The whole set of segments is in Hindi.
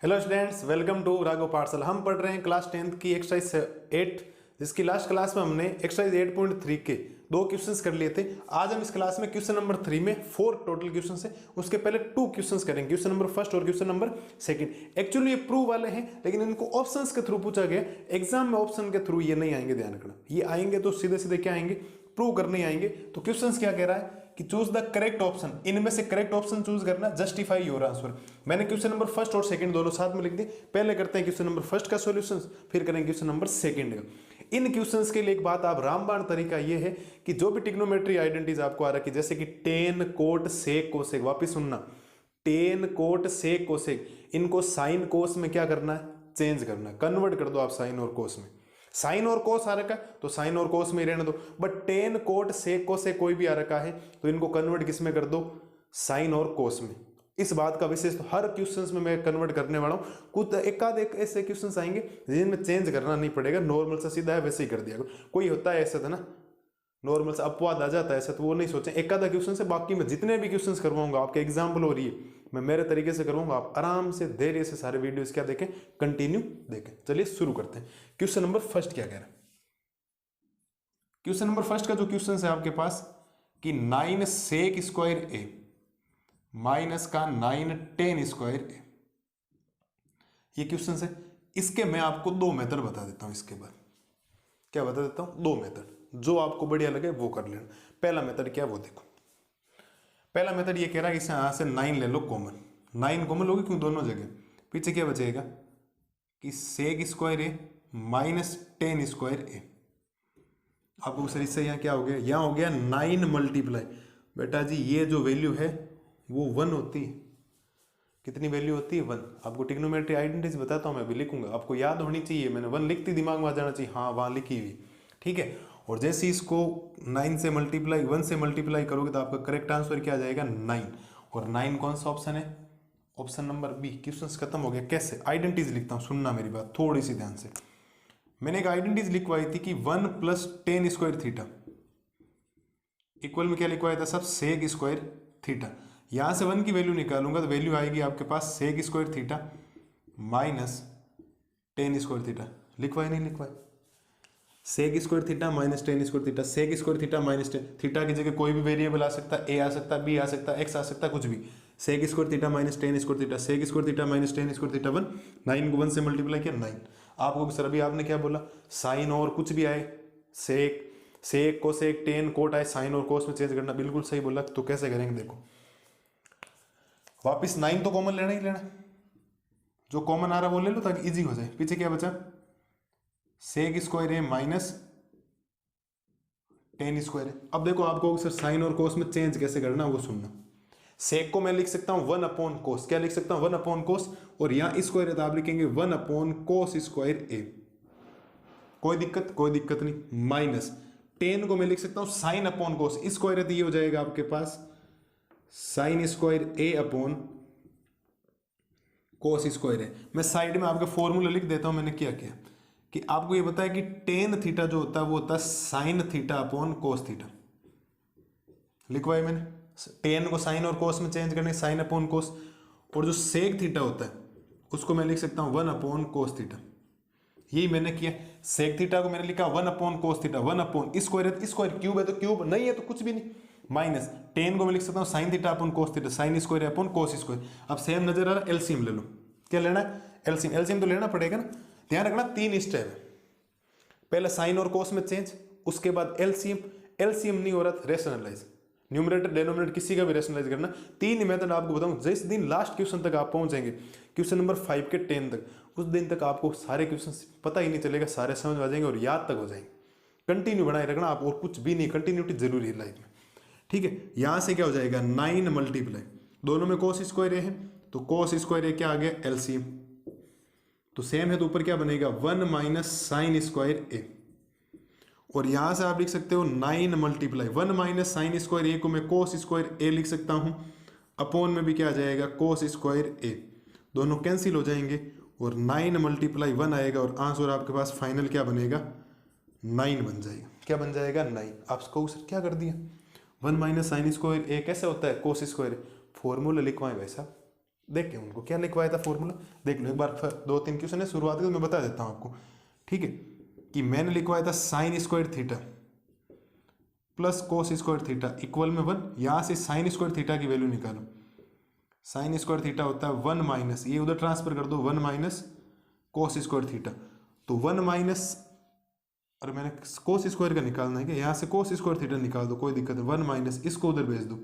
Hello students, welcome to Raghav Pathshala. हम पढ़ रहे हैं क्लास 10th की एक्सरसाइज 8, जिसकी लास्ट क्लास में हमने एक्सरसाइज 8.3 के 2 क्वेश्चंस कर लिए थे। आज हम इस क्लास में क्वेश्चन नंबर 3 में 4 टोटल क्वेश्चंस है, उसके पहले 2 क्वेश्चंस करेंगे, क्वेश्चन नंबर फर्स्ट और क्वेश्चन नंबर सेकंड। एक्चुअली ये प्रूव वाले हैं, लेकिन इनको ऑप्शंस के थ्रू पूछा गया। एग्जाम में ऑप्शन के थ्रू ये नहीं आएंगे, ध्यान रखना। ये आएंगे तो सीधे सीधे क्या आएंगे, प्रूव करने आएंगे। तो क्वेश्चंस क्या कह रहा है कि चूज द करेक्ट ऑप्शन, इनमें से करेक्ट ऑप्शन चूज करना, जस्टिफाई योर आंसर। मैंने क्वेश्चन नंबर फर्स्ट और सेकंड दोनों साथ में लिख दिए। पहले करते हैं क्वेश्चन नंबर फर्स्ट का सॉल्यूशन, फिर करेंगे क्वेश्चन नंबर सेकंड का। इन क्वेश्चंस के लिए एक बात, आप रामबाण तरीका ये है कि जो भी ट्रिग्नोमेट्री आइडेंटिटीज आपको आ रखी, जैसे कि टेन, कोट, सेक, कोसेक, वापिस सुनना, टेन, कोट, सेक, कोसेक, इनको साइन कोस में क्या करना है, चेंज करना है, कन्वर्ट कर दो आप साइन और कोस में। साइन और कोस आ रखा है तो साइन और कोस में ही रहने दो, बट टेन, कोट, सेक, कोस से कोई भी आ रखा है तो इनको कन्वर्ट किस में कर दो, साइन और कोस में। इस बात का विशेष तो हर क्वेश्चंस में मैं कन्वर्ट करने वाला हूं। कुछ एकाध एक ऐसे क्वेश्चंस आएंगे जिनमें चेंज करना नहीं पड़ेगा, नॉर्मल से सीधा है वैसे ही कर दिया। कोई होता है ऐसा था ना, नॉर्मल से अपवाद आ जाता है ऐसा, तो वो नहीं सोचें। एक आधा क्वेश्चन से, बाकी मैं जितने भी क्वेश्चंस करवाऊंगा आपके एग्जाम्पल हो रही है, मैं मेरे तरीके से करवाऊंगा। आप आराम से धैर्य से सारे वीडियोस क्या देखें, कंटिन्यू देखें। चलिए शुरू करते हैं। क्वेश्चन नंबर फर्स्ट क्या कह रहा है, क्वेश्चन नंबर फर्स्ट का जो क्वेश्चन है आपके पास कि 9 सेक स्क्वायर ए माइनस का 9 टेन स्क्वायर ए, ये क्वेश्चन है। इसके मैं आपको 2 मेथड बता देता हूं। इसके बाद क्या बता देता हूं, 2 मेथड, जो आपको बढ़िया लगे वो कर लेना। पहला मेथड क्या है वो देखो। पहला मेथड ये कह रहा है कि यहां से 9 ले लो कॉमन, 9 कॉमन लोगे क्यों, दोनों जगह। पीछे क्या बचेगा कि सेक स्क्वायर ए माइनस टेन स्क्वायर ए। आपको सर इससे यहाँ क्या हो गया, यहाँ हो गया 9 मल्टीप्लाई। बेटा जी ये जो वैल्यू है वो 1 होती है। कितनी वैल्यू होती है, 1। आपको ट्रिग्नोमेट्री आइडेंटिटीज बताता हूं, मैं अभी लिखूंगा, आपको याद होनी चाहिए। मैंने 1 लिखती दिमाग में आ जाना चाहिए, हाँ वहां लिखी हुई, ठीक है। और जैसे इसको 9 से मल्टीप्लाई, 1 से मल्टीप्लाई करोगे तो आपका करेक्ट आंसर क्या आ जाएगा, 9। और 9 कौन सा ऑप्शन है, ऑप्शन नंबर बी। क्वेश्चन खत्म हो गया। कैसे आइडेंटिटीज लिखता हूं, सुनना मेरी बात थोड़ी सी ध्यान से। मैंने एक आइडेंटिटीज लिखवाई थी कि 1 plus ten square theta equal में क्या लिखवाया था सब, सेक स्क्वायर थीटा। यहां से 1 की वैल्यू निकालूंगा तो वैल्यू आएगी आपके पास sec square theta minus tan square theta. लिखवाए नहीं लिखवाए, sec square theta minus tan square theta, sec square theta minus tan. Theta की जगह कोई भी वेरिएबल आ सकता है, ए आ सकता है, बी आ सकता है, एक्स आ सकता है, कुछ भी। Sec square theta minus tan square theta, sec square theta minus tan square theta 1। 9 को 1 से मल्टीप्लाई किया 9। आपको सर अभी आपने क्या बोला, साइन और कुछ भी आए, सेक, सेक को सेक, टेन, कोट आए, साइन और कोस में चेंज करना, बिल्कुल सही बोला। तो कैसे करेंगे देखो, वापिस 9 तो कॉमन लेना ही लेना, जो कॉमन आ रहा है वो ले लो ताकि इजी हो जाए। पीछे क्या बचा, सेक स्क्वायर है माइनस टेन स्क्वायर है। अब देखो आपको सर साइन और कोस में चेंज कैसे करना वो सुनना। सेक को मैं लिख सकता हूं 1 अपॉन कोस, क्या लिख सकता हूं, 1 अपॉन कोस। और यहां स्क्वायर है तो आप लिखेंगे 1 अपॉन कोस स्क्वायर ए। कोई दिक्कत, कोई दिक्कत नहीं। माइनस टेन को मैं लिख सकता हूं साइन अपॉन कोस, स्क्वायर है तो ये हो जाएगा आपके पास साइन स्क्वायर ए अपॉन कोस स्क्वायर है। मैं साइड में आपके फॉर्मूला लिख देता हूं। मैंने क्या किया कि आपको ये बताया कि टेन थीटा जो होता है वो होता है sine theta upon cos theta. लिखवाया मैंने, टेन को साइन और कोस में चेंज करने, साइन अपॉन कोस। और जो सेक थीटा होता है उसको मैं लिख सकता हूं 1 अपॉन कोस थीटा। यही मैंने किया। सेक थीटा को मैंने लिखा 1 upon cos theta, 1 upon square है तो स्क्वायर, क्यूब है तो क्यूब, नहीं है तो कुछ भी नहीं। माइनस टेन को मैं लिख सकता हूं sine theta upon cos theta, sine square upon cos square. अब सेम नजर आ रहा है, एलसीएम ले लो। क्या लेना है, एलसीएम। एलसीएम तो लेना पड़ेगा ना। ध्यान रखना 3 स्टेप है, पहले साइन और कोस में चेंज, उसके बाद एलसीएम। एलसीएम नहीं हो रहा था रेशनलाइज, न्यूमरेटर डेनोमिनेटर किसी का भी रेशनलाइज करना। 3 मेथड आपको बताऊं। जिस दिन लास्ट क्वेश्चन तक आप पहुंचेंगे, क्वेश्चन नंबर 5 के 10 तक, उस दिन तक आपको सारे क्वेश्चन पता ही नहीं चलेगा, सारे समझ में आ जाएंगे और याद तक हो जाएंगे। कंटिन्यू बनाए रखना आप, और कुछ भी नहीं, कंटिन्यूटी जरूरी है लाइफ में, ठीक है। यहां से क्या हो जाएगा 9 मल्टीप्लाई, दोनों में कोस स्क्वायर है तो कोस स्क्वायर क्या आ गया, एलसीएम। तो सेम है तो ऊपर क्या बनेगा 1 माइनस साइन स्क्वायर ए। और यहां से आप लिख सकते हो 9 मल्टीप्लाई 1 माइनस साइन स्क्वायर ए को मैं कोस स्क्वायर ए लिख सकता हूं। अपॉन में भी क्या आ जाएगा, कोस स्क्वायर ए। दोनों कैंसिल हो जाएंगे और 9 मल्टीप्लाई 1 आएगा और आंसर आपके पास फाइनल क्या बनेगा, 9 बन जाएगा। क्या बन जाएगा, 9। आप इसको सर क्या कर दिया, 1 माइनस साइन स्क्वायर ए कैसे होता है, कोस स्क्वायर। फॉर्मूला लिखवाएं भाई साहब, देख के उनको क्या लिखवाया था फॉर्मूला, देख लो एक बार, 2-3 क्वेश्चन है शुरुआत के, मैं बता देता हूँ आपको, ठीक है। कि मैंने लिखवाया था sign square theta plus cos square theta equal में 1। यहाँ से साइन स्क्वायर थीटा की वैल्यू निकालो, साइन स्क्वायर थीटा होता है 1 माइनस, ये उधर ट्रांसफर कर दो, 1 माइनस कोस स्क्वायर थीटा। तो 1 माइनस, और मैंने कोस स्क्वायर का निकालना है कि यहाँ से कोस स्क्वायर थीटा निकाल दो, कोई दिक्कत नहीं, 1 माइनस इसको उधर भेज दो,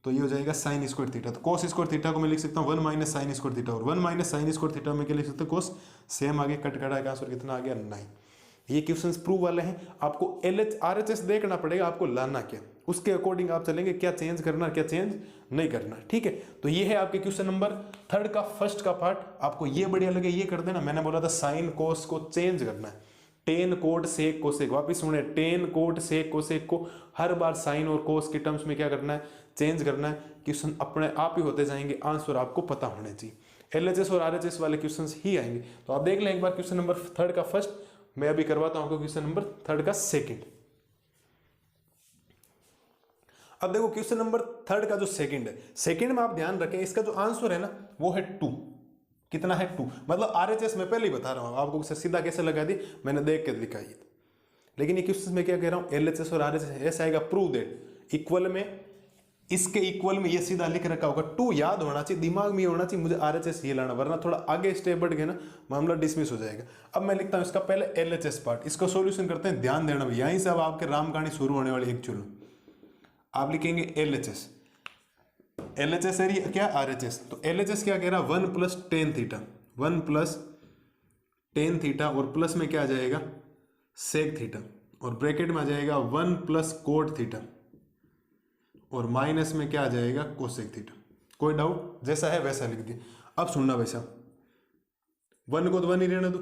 तो ये हो जाएगा साइन स्क्वायर थीटा। तो कोस स्क्वायर थीटा को मैं लिख सकता हूँ 1 माइनस साइन स्क्वायर थीटा, और 1 माइनस साइन स्क्वायर थीटा में क्या लिख सकते हैं, कोस। सेम आगे कट कटा का आंसर कितना आ गया, 9। ये क्वेश्चंस प्रूव वाले हैं। आपको LH RHS देखना पड़ेगा, आपको लाना क्या, उसके अकॉर्डिंग आप चलेंगे, क्या चेंज करना क्या चेंज नहीं करना, ठीक है। तो ये है आपके क्वेश्चन नंबर 3 का फर्स्ट का पार्ट। आपको ये बढ़िया लगे ये कर देना, मैंने बोला था साइन कोस को चेंज करना है, टेन कोट सेक कोसेक, वापिस सुने, टेन कोट सेक कोसेक को हर बार साइन और कोस के टर्म्स में क्या करना है, चेंज करना है। क्वेश्चन अपने आप ही होते जाएंगे, आंसर आपको पता होने चाहिए। LHS और RHS वाले क्वेश्चंस ही आएंगे। तो आप देख लें एक बार क्वेश्चन नंबर 3 का फर्स्ट, मैं अभी करवाता हूं आपको क्वेश्चन नंबर 3 का सेकंड। अब देखो क्वेश्चन नंबर 3 का जो सेकंड है, सेकंड में आप ध्यान रखें, इसका जो आंसर है ना वो है 2। कितना है, 2। मतलब RHS मैं पहले ही बता रहा हूं आपको, सीधा कैसे लगा दी मैंने देख के दिखाई। लेकिन ये क्वेश्चन में क्या कह रहा हूं, LHS और RHS ऐसा आएगा, प्रूव दैट इक्वल में, इसके इक्वल में ये सीधा लिख रखा होगा, 2 याद होना चाहिए, दिमाग में होना चाहिए मुझे RHS ये लाना, वरना थोड़ा आगे स्टेप बढ़ गया ना मामला डिसमिस हो जाएगा। अब मैं लिखता हूं इसका पहले LHS पार्ट, इसका सॉल्यूशन करते हैं, ध्यान देना भैया, यहीं से अब आपके राम कहानी शुरू होने वाली। एक्चुअल आप लिखेंगे LHS है क्या, RHS। तो LHS क्या कह रहा है, 1 plus tan theta, 1 plus tan theta, और प्लस में क्या आ जाएगा, सेक थीटा, और ब्रैकेट में आ जाएगा 1 प्लस कोट थीटा, और माइनस में क्या आ जाएगा, कोसेक थीटा। कोई डाउट, जैसा है वैसा लिख दिया। अब सुनना भाई साहब, 1 को तो 1 ही रहने दो,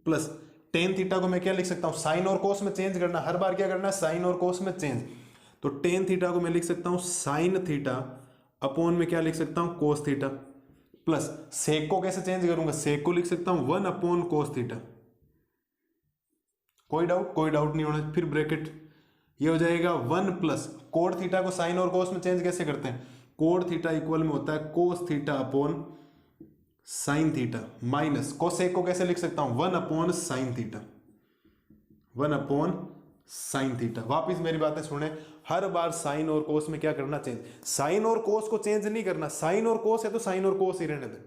प्लस टेन थीटा को मैं क्या लिख सकता हूं, साइन और कोस में चेंज करना, हर बार क्या करना है, साइन और कोस में चेंज। तो टेन थीटा को मैं लिख सकता हूं साइन थीटा अपॉन में क्या लिख सकता हूं, कोस थीटा, प्लस सेक को कैसे चेंज करूंगा, सेक को लिख सकता हूं 1 अपॉन कोस थीटा। कोई डाउट, कोई डाउट नहीं होना। फिर ब्रैकेट, ये हो जाएगा 1 प्लस कोड थीटा को साइन और कोस में चेंज कैसे करते हैं, कोड थीटा इक्वल में होता है cos theta upon sine theta, minus cosec को कैसे लिख सकता हूं, 1 upon sine theta, 1 upon sine theta. वापिस मेरी बातें सुने, हर बार साइन और कोस में क्या करना, चेंज। साइन और कोस को चेंज नहीं करना, साइन और कोस है तो साइन और कोस ही रहने दे।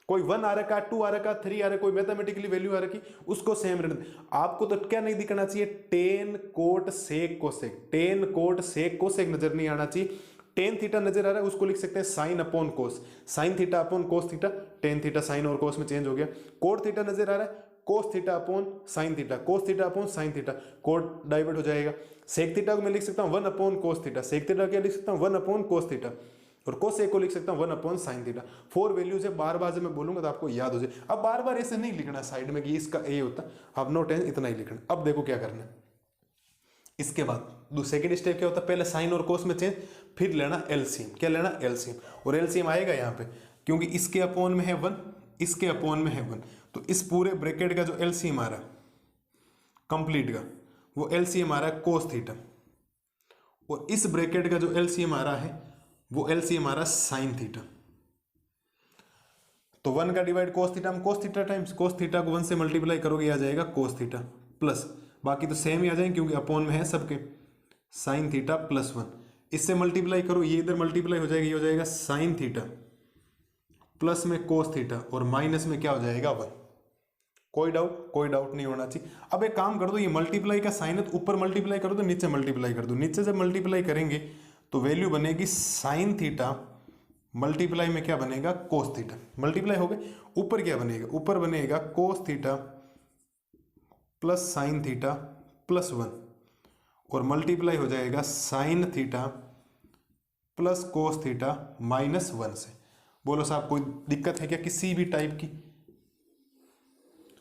कोई 1 आ रखा, 2 आ रखा, 3 आ रहा, कोई मैथमेटिकली वैल्यू आ रखी, उसको सेम रहने दे। आपको तो क्या नहीं दिखना चाहिए, tan cot sec cosec, tan cot sec cosec नजर नहीं आना चाहिए। टेन थीटा नजर आ रहा है, उसको लिख सकते हैं साइन अपॉन कोस, sine theta upon cos theta, tan theta sine और कोस में चेंज हो गया। कोट थीटा नजर आ रहा है, cos theta upon sine theta, cos theta upon sine theta, cot divert हो जाएगा। सेक थीटा को मैं लिख सकता हूं 1 upon cos theta, sec theta क्या लिख सकता हूं 1 अपॉन कोस थीटा, और कोसेक को लिख सकता हूं 1 अपॉन साइन थीटा। 4 वैल्यूज है, बार बार जब मैं बोलूंगा तो आपको याद हो जाए। अब बार बार ऐसे नहीं लिखना साइड में कि इसका ए होता, अब नो टेंशन, इतना ही लिखना। अब देखो क्या करना है, इसके बाद सेकंड स्टेप क्या होता है, पहले साइन और कोस में चेंज, फिर लेना एलसीएम। क्या लेना, एलसीएम, और एलसीएम आएगा यहाँ पे, क्योंकि इसके अपॉन में है 1, इसके अपॉन में है 1, तो इस पूरे ब्रैकेट का जो एलसीएम आ रहा है कंप्लीट का, वो एलसीएम आ रहा है कोस थीटा, और इस ब्रैकेट का जो एलसीएम आ रहा है वो एलसीएम आ रहा है साइन थीटा। तो 1 का divide cos theta, cos theta times cos theta को 1 से मल्टीप्लाई करोगे आ जाएगा कोस थीटा, प्लस बाकी तो सेम ही आ जाएंगे क्योंकि अपॉन में है सबके, साइन थीटा प्लस 1। इससे मल्टीप्लाई करो, ये इधर मल्टीप्लाई हो जाएगा, ये हो जाएगा साइन थीटा प्लस में कोस थीटा, और माइनस में क्या हो जाएगा 1। कोई डाउट, कोई डाउट नहीं होना चाहिए। अब एक काम कर दो, ये मल्टीप्लाई का साइन है तो ऊपर मल्टीप्लाई करो तो नीचे मल्टीप्लाई कर दो। नीचे जब मल्टीप्लाई करेंगे तो वैल्यू बनेगी साइन थीटा मल्टीप्लाई में क्या बनेगा, कोस थीटा। मल्टीप्लाई हो गए, ऊपर क्या बनेगा, ऊपर बनेगा cos theta plus sine theta plus 1, और मल्टीप्लाई हो जाएगा sine theta plus cos theta minus 1 से। बोलो साहब कोई दिक्कत है क्या किसी भी टाइप की?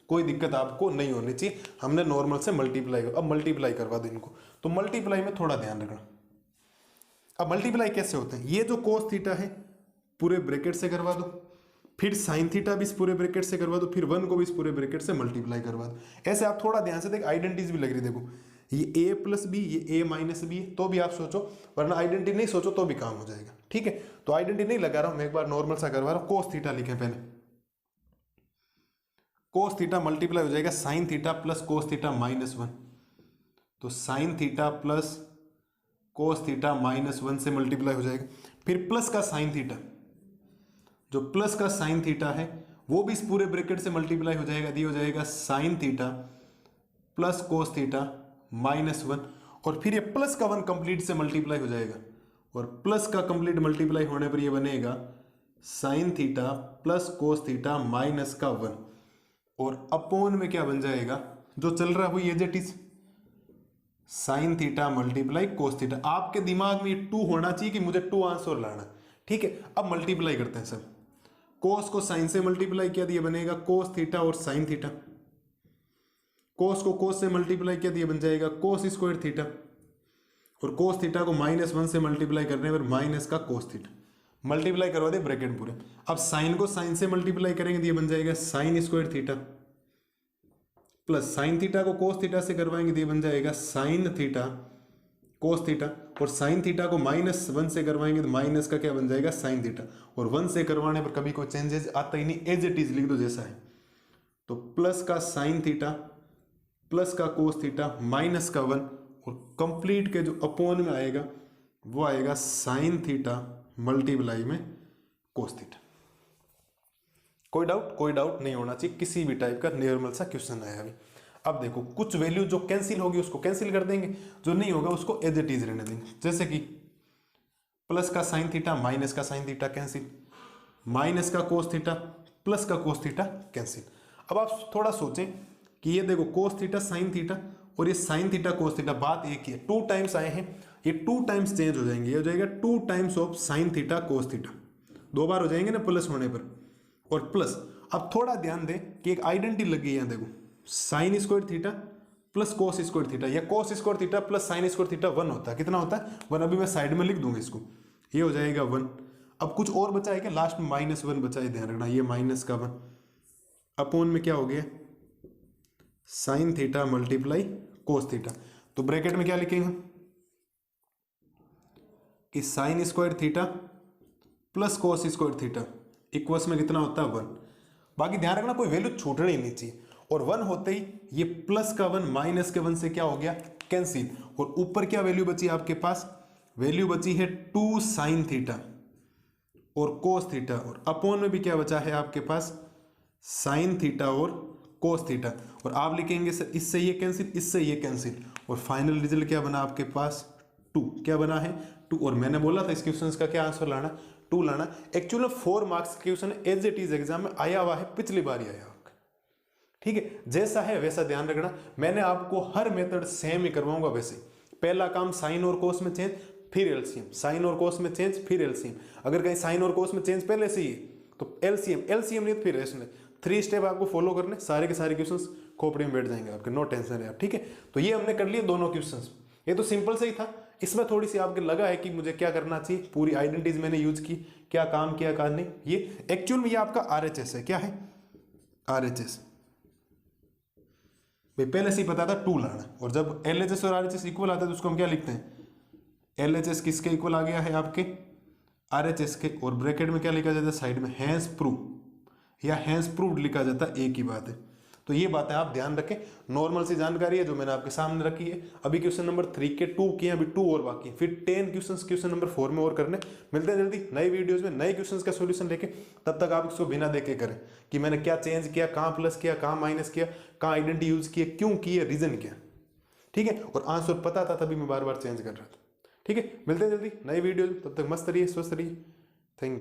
कोई दिक्कत आपको नहीं होनी चाहिए, हमने नॉर्मल से मल्टीप्लाई, अब मल्टीप्लाई करवा दो इनको। तो मल्टीप्लाई में थोड़ा ध्यान रखना। अब मल्टीप्लाई कैसे होते हैं, ये जो कोस थीटा है पूरे ब्रैकेट से करवा दो, फिर साइन थीटा भी इस पूरे ब्रैकेट से करवा दो, फिर 1 को भी इस पूरे ब्रैकेट से मल्टीप्लाई करवा दो। ऐसे आप थोड़ा ध्यान से देख, आइडेंटिटीज भी लग रही, देखो ये ए प्लस बी, ये ए माइनस बी है, तो भी आप सोचो, वरना आइडेंटिटी नहीं सोचो तो भी काम हो जाएगा। ठीक है, तो आइडेंटिटी नहीं लगा रहा हूं मैं, एक बार नॉर्मल सा करवा रहा हूं। कोस थीटा लिखें पहले, कोस थीटा मल्टीप्लाई हो जाएगा sine theta plus cos theta minus 1, तो sine theta plus cos theta minus 1 से मल्टीप्लाई हो जाएगा। फिर प्लस का साइन थीटा, जो प्लस का साइन थीटा है वो भी इस पूरे ब्रैकेट से मल्टीप्लाई हो जाएगा, दी हो जाएगा sine theta plus cos theta minus 1, और फिर ये प्लस का 1 कंप्लीट से मल्टीप्लाई हो जाएगा, और प्लस का कंप्लीट मल्टीप्लाई होने पर ये बनेगा sine theta plus cos theta minus का 1, और अपॉन में क्या बन जाएगा, जो चल रहा है वो ये jet is sine theta multiply cos theta. आपके दिमाग में ये 2 होना चाहिए कि मुझे 2 आंसर लाना। ठीक है, अब मल्टीप्लाई करते हैं सब। कोस को साइन से मल्टीप्लाई किया दिया बनेगा कोस थीटा और साइन थीटा, कोस को कोस से मल्टीप्लाई किया दिया बन जाएगा कोस स्क्वायर थीटा, और कोस थीटा को -1 से मल्टीप्लाई करने पर माइनस का कोस थीटा, मल्टीप्लाई करवा दे ब्रैकेट पूरे। अब साइन को साइन से मल्टीप्लाई करेंगे तो ये बन जाएगा sign square theta, plus sine theta को कोस थीटा से करवाएंगे तो ये बन जाएगा साइन थीटा कोस थीटा, और साइन थीटा को -1 से करवाएंगे तो माइनस का क्या बन जाएगा साइन थीटा, और 1 से करवाने पर कभी कोई चेंजेस आता ही नहीं, एज इट इज लिख दो जैसा है। तो प्लस का साइन थीटा प्लस का कोस थीटा माइनस का 1, और कंप्लीट के जो अपॉन में आएगा वो आएगा साइन थीटा मल्टीप्लाई में कोस थीटा। कोई डाउट नहीं होना चाहिए, किसी भी टाइप का नॉर्मल सा क्वेश्चन आया अभी। अब देखो, कुछ वैल्यू जो कैंसिल होगी उसको कैंसिल कर देंगे, जो नहीं होगा उसको एज इट इज रहने देंगे। जैसे कि प्लस का साइन थीटा माइनस का साइन थीटा कैंसिल, माइनस का कोस थीटा प्लस का कोस थीटा कैंसिल। अब आप थोड़ा सोचें कि ये देखो कोस थीटा साइन थीटा और ये साइन थीटा कोस थीटा, बात एक ही है, 2 टाइम्स आए हैं, ये 2 टाइम्स चेंज हो जाएंगे, ये हो जाएगा 2 times of sine theta cos theta, 2 बार हो जाएंगे ना प्लस होने पर, और प्लस। अब थोड़ा ध्यान दें कि एक आइडेंटिटी लगी है, देखो sine square theta plus cos square theta, या cos square theta plus sine square theta 1 होता है, कितना होता है 1, अभी मैं साइड में लिख दूंगा इसको, ये हो जाएगा 1। अब कुछ और बचा है क्या, लास्ट में -1 बचा है, ध्यान रखना, ये माइनस का 1 अपॉन में क्या हो गया sine theta multiply cos theta. तो ब्रैकेट में क्या लिखेंगे कि sign square theta plus cos square theta equals में कितना होता है 1। बाकी ध्यान रखना कोई वैल्यू छूटनी ही नहीं चाहिए, और 1 होते ही ये प्लस का 1 माइनस के 1 से क्या हो गया कैंसिल, और ऊपर क्या वैल्यू बची आपके पास, वैल्यू बची है 2 साइन थीटा और कोस थीटा, और अपॉन में भी क्या बचा है आपके पास साइन थीटा और कोस थीटा, और आप लिखेंगे सर इससे ये कैंसिल इससे ये कैंसिल, और फाइनल रिजल्ट क्या बना आपके पास 2, क्या बना है 2। और मैंने बोला था इस क्वेश्चन का क्या आंसर लाना 2 लाना। Actually 4 marks question as it is exam में आया हुआ है, पिछली बार ही आया आपका। ठीक है, जैसा है वैसा ध्यान रखना, मैंने आपको हर मेथड सेम ही करवाऊंगा वैसे। पहला काम साइन और कोस में चेंज, फिर एलसीएम, साइन और कोस में चेंज फिर एलसीएम, अगर कहीं साइन और कोस में चेंज पहले से ही तो एलसीएम नहीं तो फिर रेशनल। 3 स्टेप आपको फॉलो करने, सारे के सारे क्वेश्चंस खोपड़ी में बैठ जाएंगे आपके, नो टेंशन है आप। ठीक है, तो ये हमने कर लिए दोनों क्वेश्चंस, ये तो सिंपल से ही था। इसमें थोड़ी सी आपको लगा है कि मुझे क्या करना चाहिए, पूरी आइडेंटिटीज मैंने यूज की, क्या काम किया क्या नहीं। ये एक्चुअल में ये आपका आरएचएस है, क्या है आरएचएस, भाई पहले से ही पता था 2 लाना, और जब एलएचएस और आरएचएस इक्वल आता है तो उसको हम क्या लिखते हैं, एलएचएस किसके इक्वल आ गया है आपके आरएचएस के, और ब्रैकेट में क्या लिखा जाता है साइड में हैंस प्रूव या हैंस प्रूव्ड लिखा जाता है, एक ही बात है। तो ये बातें आप ध्यान रखें, नॉर्मल सी जानकारी है जो मैंने आपके सामने रखी है। अभी क्वेश्चन नंबर 3 के 2 किए, अभी 2 और बाकी है, फिर 10 क्वेश्चन नंबर 4 में और करने। मिलते हैं जल्दी नई वीडियोस में नए क्वेश्चंस का सॉल्यूशन लेके, तब तक आप इसको बिना देखे करें कि मैंने क्या चेंज किया, कहाँ प्लस किया, कहाँ माइनस किया, कहाँ आइडेंटिटी यूज किया, क्यों किया, रीजन क्या। ठीक है, और आंसर पता था तभी मैं बार बार चेंज कर रहा था। ठीक है, मिलते हैं जल्दी नई वीडियो, तब तक मस्त रहिए, स्वस्थ रहिए, थैंक यू।